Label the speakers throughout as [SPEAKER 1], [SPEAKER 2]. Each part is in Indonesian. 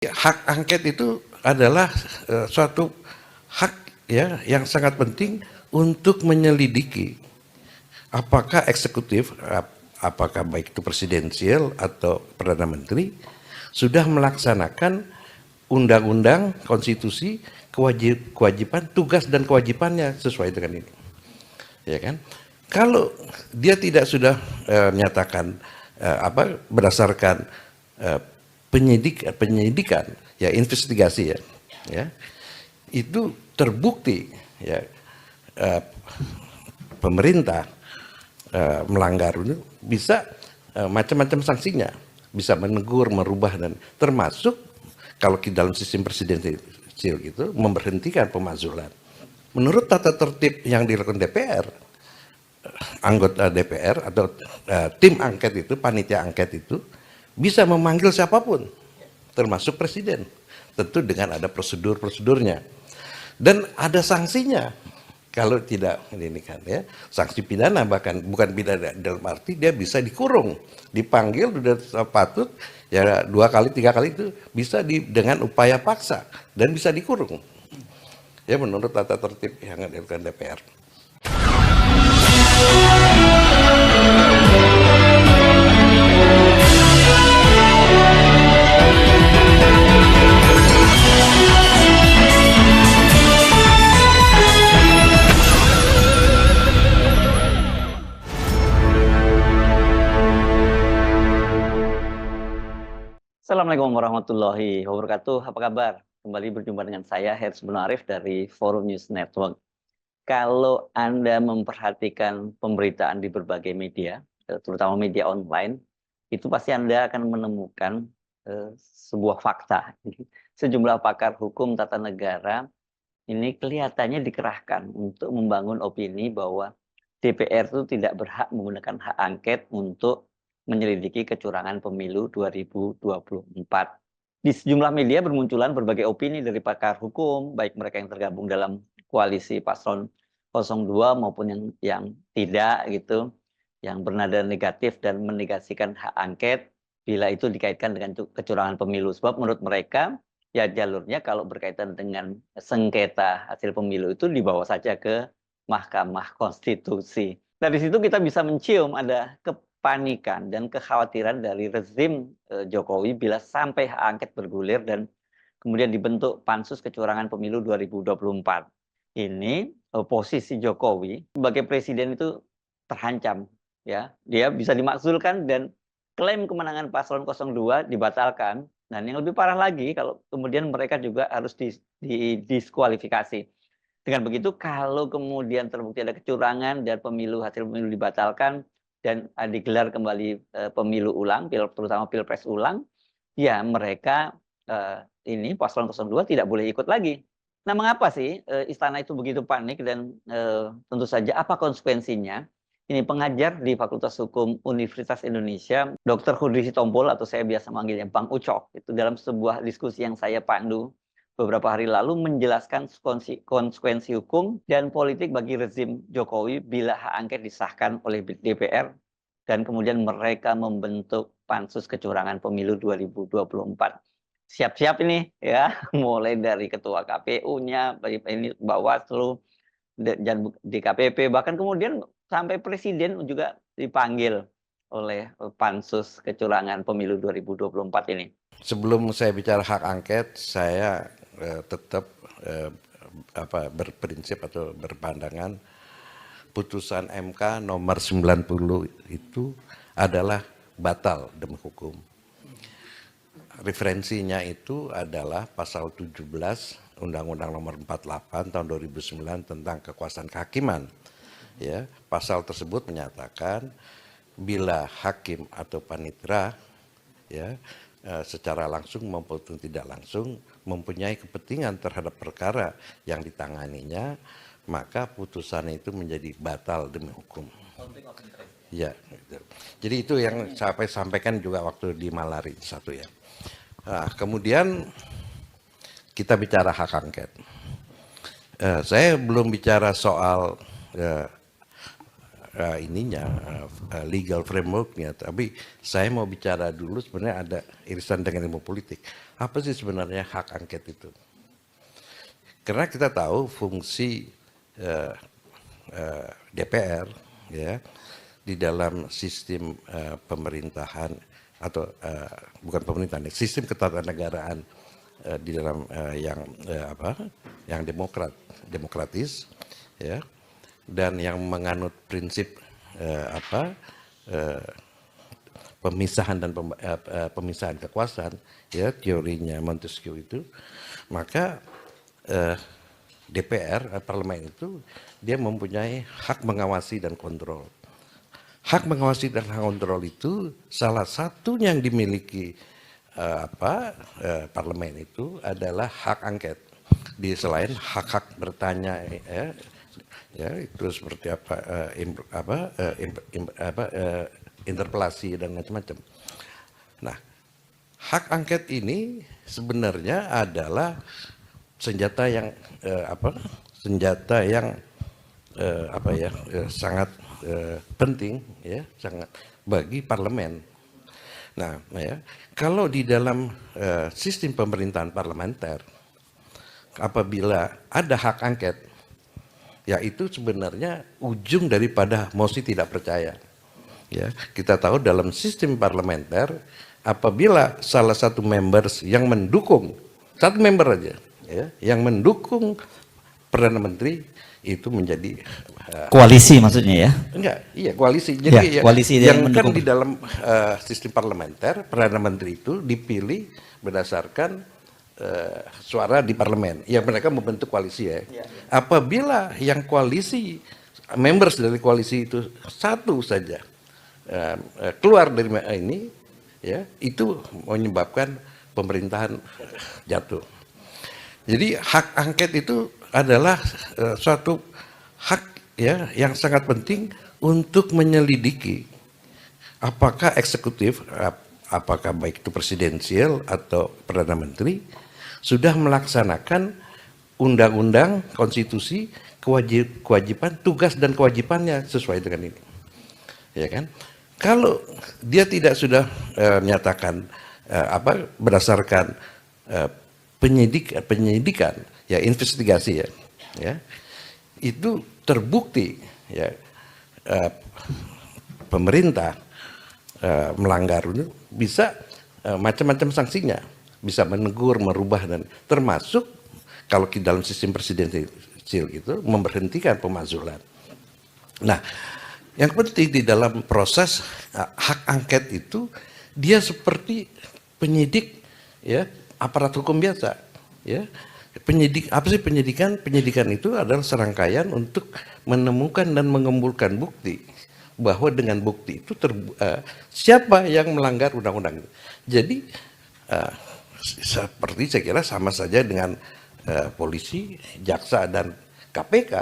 [SPEAKER 1] Hak angket itu adalah suatu hak ya yang sangat penting untuk menyelidiki apakah eksekutif, apakah baik itu presidensial atau perdana menteri sudah melaksanakan undang-undang, konstitusi, kewajiban, tugas dan kewajibannya sesuai dengan ini, ya kan? Kalau dia tidak sudah menyatakan berdasarkan penyidikan ya, investigasi ya itu terbukti ya pemerintah melanggar itu bisa macam-macam sanksinya, bisa menegur, merubah, dan termasuk kalau di dalam sistem presidensial itu memberhentikan pemakzulan. Menurut tata tertib yang dilakukan DPR, anggota DPR atau tim angket itu, panitia angket itu bisa memanggil siapapun, termasuk presiden, tentu dengan ada prosedurnya dan ada sanksinya kalau tidak ini kan ya, sanksi pidana, bahkan bukan pidana dalam arti dia bisa dikurung, dipanggil sudah patut ya 2 kali 3 kali itu bisa dengan upaya paksa dan bisa dikurung ya menurut tata tertib yang dilakukan DPR.
[SPEAKER 2] Assalamualaikum warahmatullahi wabarakatuh. Apa kabar? Kembali berjumpa dengan saya, Herzl bin Arif dari Forum News Network. Kalau Anda memperhatikan pemberitaan di berbagai media, terutama media online, itu pasti Anda akan menemukan sebuah fakta. Sejumlah pakar hukum tata negara ini kelihatannya dikerahkan untuk membangun opini bahwa DPR itu tidak berhak menggunakan hak angket untuk menyelidiki kecurangan pemilu 2024. Di sejumlah media bermunculan berbagai opini dari pakar hukum, baik mereka yang tergabung dalam koalisi paslon 02 maupun yang tidak gitu, yang bernada negatif dan menegasikan hak angket bila itu dikaitkan dengan kecurangan pemilu. Sebab menurut mereka, ya jalurnya kalau berkaitan dengan sengketa hasil pemilu itu dibawa saja ke Mahkamah Konstitusi. Dari situ kita bisa mencium ada kepanikan dan kekhawatiran dari rezim Jokowi bila sampai hak angket bergulir dan kemudian dibentuk Pansus Kecurangan Pemilu 2024. Ini posisi Jokowi sebagai presiden itu terancam ya. Dia bisa dimakzulkan dan klaim kemenangan paslon 02 dibatalkan. Dan yang lebih parah lagi kalau kemudian mereka juga harus didiskualifikasi. Dengan begitu, kalau kemudian terbukti ada kecurangan dan hasil pemilu dibatalkan dan digelar kembali pemilu ulang, terutama pilpres ulang, ya mereka ini paslon 02 tidak boleh ikut lagi. Nah, mengapa sih istana itu begitu panik dan tentu saja apa konsekuensinya? Ini pengajar di Fakultas Hukum Universitas Indonesia, Dr. Hudri Sitompul atau saya biasa manggilnya Bang Ucok, itu dalam sebuah diskusi yang saya pandu beberapa hari lalu menjelaskan konsekuensi hukum dan politik bagi rezim Jokowi bila hak angket disahkan oleh DPR dan kemudian mereka membentuk Pansus Kecurangan Pemilu 2024. Siap-siap ini ya, mulai dari ketua KPU-nya, ini Bawaslu, dan DKPP, bahkan kemudian sampai presiden juga dipanggil oleh Pansus Kecurangan Pemilu 2024 ini.
[SPEAKER 1] Sebelum saya bicara hak angket, saya tetap berprinsip atau berpandangan putusan MK nomor 90 itu adalah batal demi hukum. Referensinya itu adalah pasal 17 Undang-Undang nomor 48 tahun 2009 tentang kekuasaan kehakiman. Ya, pasal tersebut menyatakan bila hakim atau panitera ya secara langsung maupun tidak langsung mempunyai kepentingan terhadap perkara yang ditanganinya, maka putusan itu menjadi batal demi hukum. Ya, gitu. Jadi itu yang saya sampaikan juga waktu di Malari satu ya. Nah, kemudian kita bicara hak angket. Saya belum bicara soal legal frameworknya, tapi saya mau bicara dulu sebenarnya ada irisan dengan ilmu politik. Apa sih sebenarnya hak angket itu? Karena kita tahu fungsi DPR ya di dalam sistem pemerintahan atau bukan pemerintahan, sistem ketatanegaraan di dalam yang demokratis ya, dan yang menganut prinsip pemisahan dan pemisahan kekuasaan ya, teorinya Montesquieu itu, maka DPR parlemen itu dia mempunyai hak mengawasi dan kontrol. Hak mengawasi dan hak kontrol itu salah satu yang dimiliki parlemen itu adalah hak angket. Di selain hak-hak bertanya ya itu seperti interpelasi dan macam-macam. Nah, hak angket ini sebenarnya adalah senjata yang sangat penting ya, sangat bagi parlemen. Nah, ya, kalau di dalam sistem pemerintahan parlementer, apabila ada hak angket, yaitu sebenarnya ujung daripada mosi tidak percaya. Ya, kita tahu dalam sistem parlementer, apabila salah satu members yang mendukung, satu member aja, ya, yang mendukung Perdana Menteri itu menjadi
[SPEAKER 3] koalisi maksudnya ya?
[SPEAKER 1] Enggak, iya koalisi. Jadi
[SPEAKER 3] ya, koalisi
[SPEAKER 1] yang kan di dalam sistem parlementer, Perdana Menteri itu dipilih berdasarkan suara di parlemen. Ya mereka membentuk koalisi ya. Apabila yang koalisi, members dari koalisi itu satu saja keluar dari ini, ya itu menyebabkan pemerintahan jatuh. Jadi hak angket itu adalah suatu hak ya yang sangat penting untuk menyelidiki apakah eksekutif, apakah baik itu presidensial atau perdana menteri sudah melaksanakan undang-undang, konstitusi, kewajiban, tugas dan kewajibannya sesuai dengan ini, ya kan? Kalau dia tidak sudah menyatakan berdasarkan penyidikan, ya investigasi ya, itu terbukti ya pemerintah melanggar itu bisa macam-macam sanksinya, bisa menegur, merubah dan termasuk kalau di dalam sistem presidensial itu memberhentikan pemakzulan. Nah, yang penting di dalam proses hak angket itu dia seperti penyidik ya, aparat hukum biasa ya. Apa sih penyidikan? Penyidikan itu adalah serangkaian untuk menemukan dan mengumpulkan bukti bahwa dengan bukti itu siapa yang melanggar undang-undang. Jadi seperti saya kira sama saja dengan polisi, jaksa dan KPK,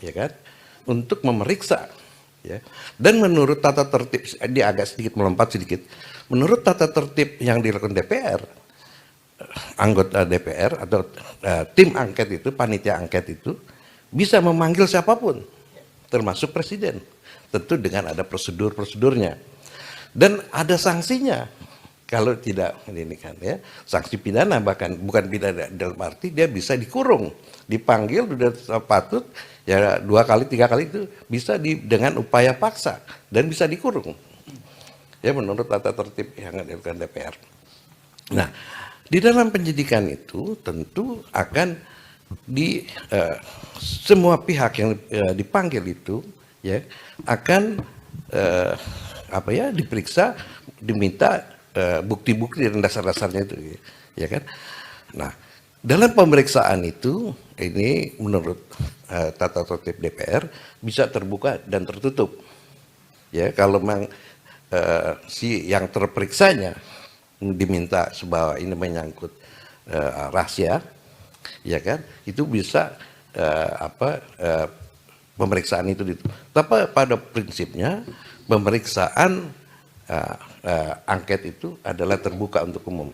[SPEAKER 1] ya kan, untuk memeriksa, ya. Dan menurut tata tertib, dia agak sedikit melompat sedikit. Menurut tata tertib yang dilakukan DPR, anggota DPR atau tim angket itu, panitia angket itu bisa memanggil siapapun, termasuk presiden, tentu dengan ada prosedurnya dan ada sanksinya. Kalau tidak ini kan ya, sanksi pidana, bahkan bukan pidana dalam arti dia bisa dikurung, dipanggil sudah patut ya 2 kali 3 kali itu bisa dengan upaya paksa dan bisa dikurung. Ya menurut tata tertib yang dilakukan DPR. Nah, di dalam penyidikan itu tentu akan semua pihak yang dipanggil itu ya akan diperiksa, diminta bukti-bukti dan dasar-dasarnya itu, ya kan. Nah, dalam pemeriksaan itu ini menurut tata tertib DPR bisa terbuka dan tertutup. Ya, kalau memang si yang terperiksanya diminta sebuah ini menyangkut rahasia, ya kan, itu bisa pemeriksaan itu tapi pada prinsipnya pemeriksaan angket itu adalah terbuka untuk umum.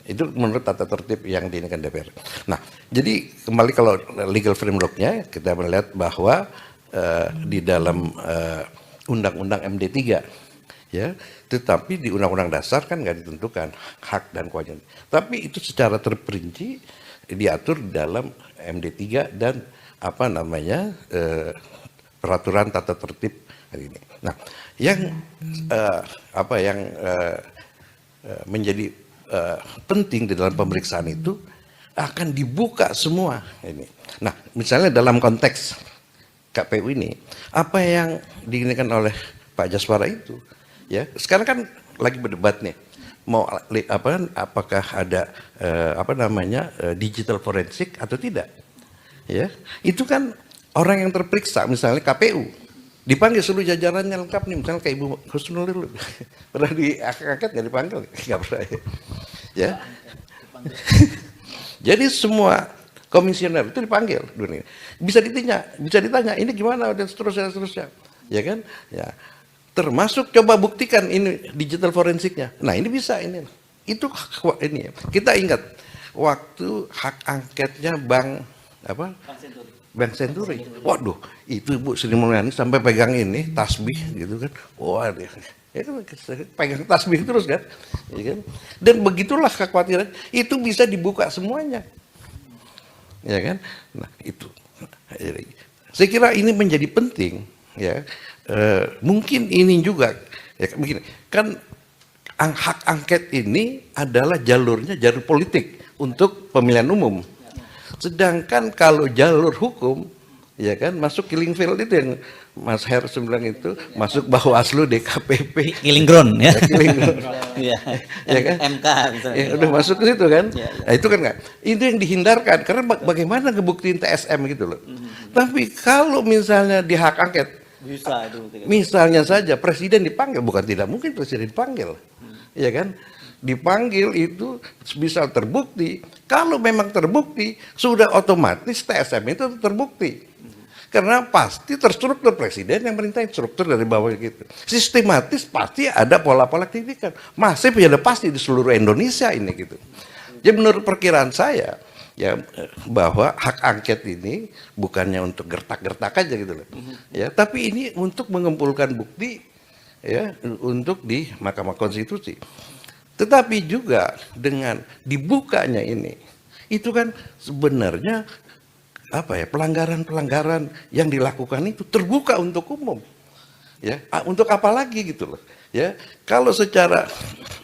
[SPEAKER 1] Itu menurut tata tertib yang diinginkan DPR. Nah, jadi kembali kalau legal frameworknya kita melihat bahwa di dalam Undang-Undang MD3, ya. Tetapi di Undang-Undang Dasar kan nggak ditentukan hak dan kewajiban. Tapi itu secara terperinci diatur di dalam MD3 dan apa namanya peraturan tata tertib hari ini. Nah, yang menjadi penting di dalam pemeriksaan itu akan dibuka semua ini. Nah, misalnya dalam konteks KPU ini, apa yang diinginkan oleh Pak Jaswara itu, ya sekarang kan lagi berdebat nih, mau apakah ada digital forensik atau tidak, ya itu kan orang yang terperiksa misalnya KPU dipanggil seluruh jajarannya lengkap nih, misalnya kayak Ibu Husnul dulu pernah diangkat nggak dipanggil, nggak pernah ya. Jadi semua komisioner itu dipanggil dunia. Bisa ditanya ini gimana dan seterusnya, ya kan? Ya, termasuk coba buktikan ini digital forensiknya. Nah ini bisa ini, itu ini. Kita ingat waktu hak angketnya Bank Senturi. Waduh, itu Bu Sri Mulyani sampai pegang ini tasbih gitu kan. Wah dia. Ya kan, pegang tasbih terus kan, ya kan? Dan begitulah kekhawatiran itu bisa dibuka semuanya. Ya kan, nah itu, saya kira ini menjadi penting, ya. Mungkin ini juga, ya begini, kan hak angket ini adalah jalurnya jalur politik untuk pemilihan umum, sedangkan kalau jalur hukum, ya kan, masuk killing field itu yang Mas Her bilang itu, masuk Bawaslu, DKPP,
[SPEAKER 3] Killing ground ya.
[SPEAKER 1] killing ground.
[SPEAKER 2] Iya.
[SPEAKER 1] Ya kan?
[SPEAKER 2] MK misalnya.
[SPEAKER 1] Ya, udah masuk ke situ kan?
[SPEAKER 2] Ya.
[SPEAKER 1] Nah, itu kan nggak. Itu yang dihindarkan karena bagaimana ngebuktiin TSM gitu loh. Tapi kalau misalnya di hak angket,
[SPEAKER 2] Bisa itu.
[SPEAKER 1] misalnya saja presiden dipanggil, bukan tidak mungkin presiden dipanggil, ya kan? Dipanggil itu bisa terbukti. Kalau memang terbukti, sudah otomatis TSM itu terbukti. Karena pasti terstruktur presiden yang merintahin struktur dari bawah gitu. Sistematis pasti ada pola-pola kritikan. Masih ada pasti di seluruh Indonesia ini gitu. Jadi menurut perkiraan saya ya bahwa hak angket ini bukannya untuk gertak-gertak aja gitu loh. Ya, tapi ini untuk mengumpulkan bukti ya untuk di Mahkamah Konstitusi. Tetapi juga dengan dibukanya ini itu kan sebenarnya pelanggaran-pelanggaran yang dilakukan itu terbuka untuk umum, ya untuk apa lagi gitu loh, ya kalau secara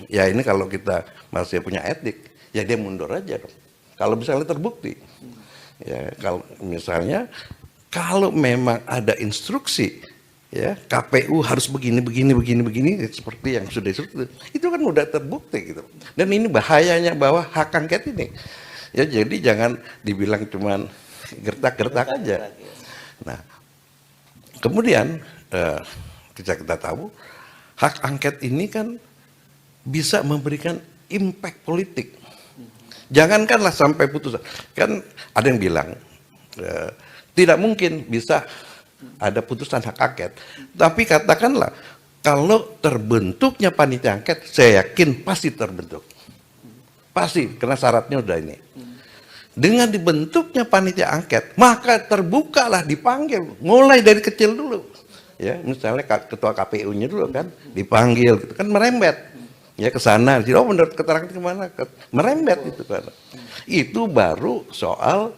[SPEAKER 1] ya ini kalau kita masih punya etik ya dia mundur aja dong kalau misalnya terbukti, ya kalau misalnya kalau memang ada instruksi ya KPU harus begini seperti yang sudah disebut itu kan udah terbukti gitu dan ini bahayanya bahwa hak angket ini ya jadi jangan dibilang cuman gertak-gertak aja. Nah, kemudian kita tahu hak angket ini kan bisa memberikan impact politik. Jangankanlah sampai putusan. Kan ada yang bilang tidak mungkin bisa ada putusan hak angket. Tapi katakanlah kalau terbentuknya panitia angket, saya yakin pasti terbentuk. Pasti, karena syaratnya udah ini. Dengan dibentuknya panitia angket, maka terbukalah dipanggil, mulai dari kecil dulu. Ya, misalnya ketua KPU-nya dulu kan dipanggil, gitu kan merembet. Ya ke sana, oh menurut keterangan kemana? Merembet itu kan. Itu baru soal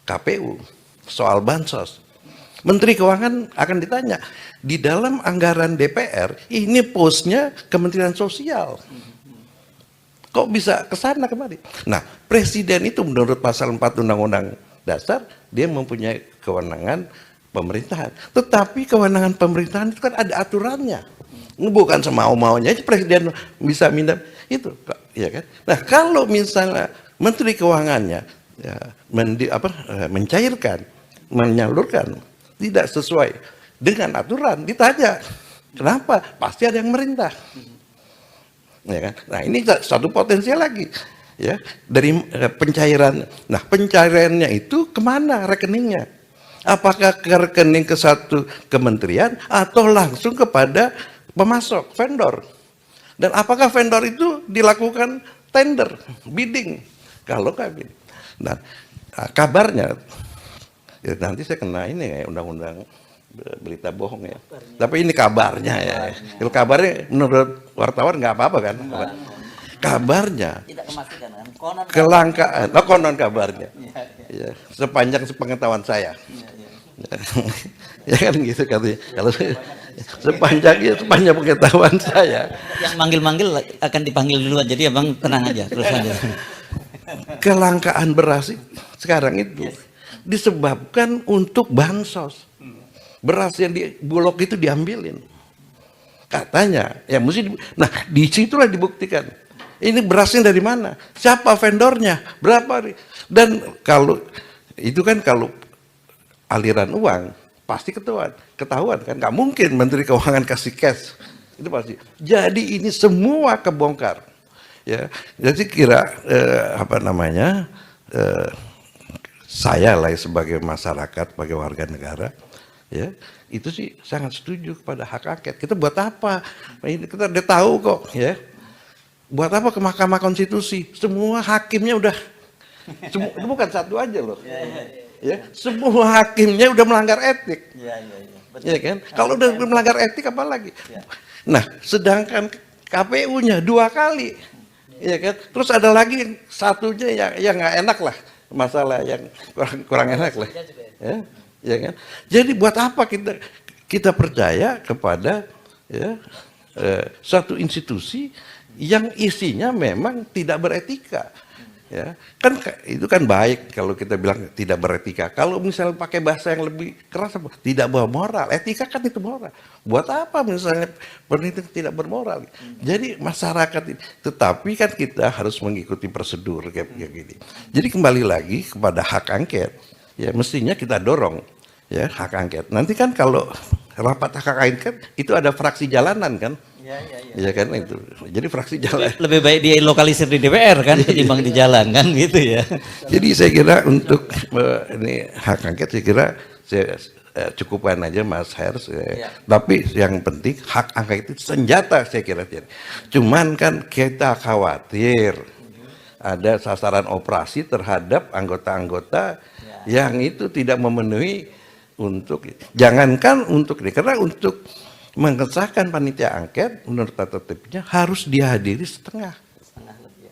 [SPEAKER 1] KPU, soal bansos. Menteri Keuangan akan ditanya, di dalam anggaran DPR, ini posnya Kementerian Sosial. Kok bisa ke sana kemari? Nah, presiden itu menurut pasal 4 Undang-Undang Dasar, dia mempunyai kewenangan pemerintahan. Tetapi kewenangan pemerintahan itu kan ada aturannya. Bukan semau-maunya aja presiden bisa minta itu, ya kan? Nah, kalau misalnya Menteri Keuangannya ya, mencairkan, menyalurkan tidak sesuai dengan aturan, ditanya, kenapa? Pasti ada yang merintah. Ya kan? Nah ini satu potensial lagi ya dari pencairan. Nah pencairannya itu kemana rekeningnya? Apakah ke rekening ke satu kementerian atau langsung kepada pemasok vendor? Dan apakah vendor itu dilakukan tender, bidding? Kalau kami, nah kabarnya ya nanti saya kena ini ya undang-undang berita bohong ya. Tapi ini kabarnya ya. Kalau kabarnya menurut wartawan nggak apa-apa kan? Kabarnya
[SPEAKER 3] Tidak memastikan kan? Konon
[SPEAKER 1] kelangkaan, konon kabarnya. Ya, sepanjang sepengetahuan saya. Ya kan gitu katanya. Kalau sepanjang pengetahuan saya.
[SPEAKER 3] yang manggil-manggil akan dipanggil duluan. Jadi abang tenang aja, terus aja.
[SPEAKER 1] Kelangkaan beras sekarang itu disebabkan untuk bansos. Beras yang di Bulog itu diambilin. Katanya, ya mesti nah disitulah dibuktikan. Ini berasnya dari mana? Siapa vendornya? Berapa? Dan kalau itu kan kalau aliran uang pasti ketahuan kan? Nggak mungkin Menteri Keuangan kasih cash. Itu pasti. Jadi ini semua kebongkar. Ya, jadi kira saya lah sebagai masyarakat, sebagai warga negara, ya itu sih sangat setuju kepada hak angket. Kita buat apa? Ini kita udah tahu kok, ya. Buat apa ke Mahkamah Konstitusi? Semua hakimnya udah, itu bukan satu aja loh. Ya, semua hakimnya udah melanggar etik. Ya kan? Kalau udah melanggar etik apa lagi? Nah, sedangkan KPU-nya 2 kali. Ya kan? Terus ada lagi satunya yang nggak enak lah, masalah yang kurang enak lah. Ya kan? Jadi buat apa kita percaya kepada suatu institusi yang isinya memang tidak beretika? Ya, kan itu kan baik kalau kita bilang tidak beretika. Kalau misalnya pakai bahasa yang lebih keras, tidak bermoral. Etika kan itu moral. Buat apa misalnya peneliti tidak bermoral? Jadi masyarakat, tetapi kan kita harus mengikuti prosedur kayak gini. Jadi kembali lagi kepada hak angket, ya mestinya kita dorong ya hak angket. Nanti kan kalau rapat hak angket itu ada fraksi jalanan kan? Ya kan itu. Jadi fraksi jalan.
[SPEAKER 3] Lebih baik dia lokalisir di DPR kan ketimbang di jalan kan gitu ya.
[SPEAKER 1] Jadi saya kira untuk ini hak angket saya kira cukupkan aja Mas Hers. Tapi yang penting hak angket itu senjata saya kira. Cuman kan kita khawatir ada sasaran operasi terhadap anggota-anggota yang itu tidak memenuhi untuk jangankan untuk ini, karena untuk mengesahkan panitia angket menurut tata tertibnya harus dihadiri setengah lebih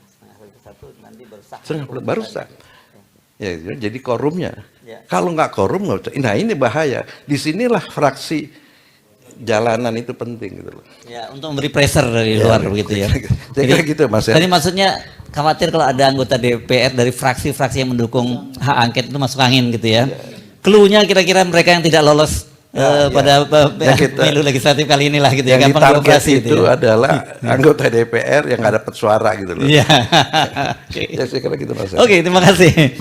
[SPEAKER 1] satu nanti baru sah. Ya, jadi korumnya. Kalau nggak korum nggak usah. Nah ini bahaya. Disinilah fraksi jalanan itu penting gitu loh.
[SPEAKER 3] Ya, untuk memberi pressure dari luar begitu ya.
[SPEAKER 1] Saya kira gitu Mas.
[SPEAKER 3] Tadi maksudnya khawatir kalau ada anggota DPR dari fraksi-fraksi yang mendukung hak angket itu masuk angin gitu ya. Clue-nya kira-kira mereka yang tidak lolos pada pemilu legislatif kali inilah gitu ya, gampang dioperasi
[SPEAKER 1] itu ya. Adalah anggota DPR yang nggak dapat suara gitu loh.
[SPEAKER 3] Iya.
[SPEAKER 1] Ya saya kira gitu Mas.
[SPEAKER 3] Oke, terima kasih.